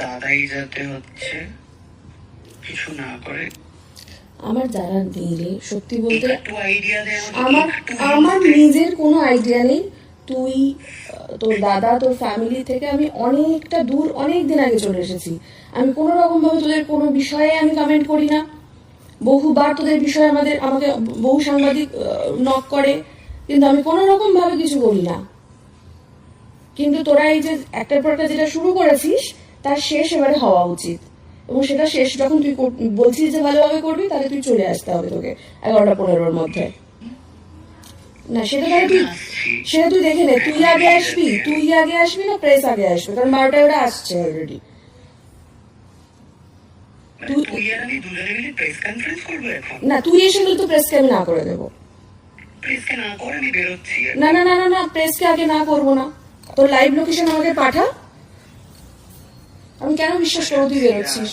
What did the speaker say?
দাদাই যাতে হচ্ছে কিছু না করে। আমার যারা নেই রে, সত্যি বলতে একটু আইডিয়া দে আমার আমার নিজের কোনো আইডিয়া নেই। তুই তোর দাদা তোর ফ্যামিলি থেকে আমি অনেকটা দূর, অনেক দিন আগে চলে এসেছি। আমি কোনো রকম ভাবে তোদের কোনো বিষয়ে আমি কমেন্ট করি না। বহুবার তোদের বিষয়ে আমাকে বহু সাংবাদিক নক করে, কিন্তু আমি কোনো রকম ভাবে কিছু বলি না। কিন্তু তোরা এই যে একটার পর একটা যেটা শুরু করেছিস, তার শেষ এবারে হওয়া উচিত। এবং সেটা শেষ যখন তুই বলছিস যে ভালোভাবে করবি, তাহলে তুই চলে আসতে হবে তোকে 11টা 15-র মধ্যে। না সেটা তুই দেখে নে, তুই আগে আসবি না প্রেস আগে আসবে, কারণ 12টায় ওরা আসছে অলরেডি। না তুই এসে গেলে তো প্রেসকে আমি না করে দেবো। না না না না না, প্রেসকে আগে না করবো না। তোর লাইভ লোকেশন আমাকে পাঠা। আমি কেন বিশ্বাস করবো তুই বেরোচ্ছিস?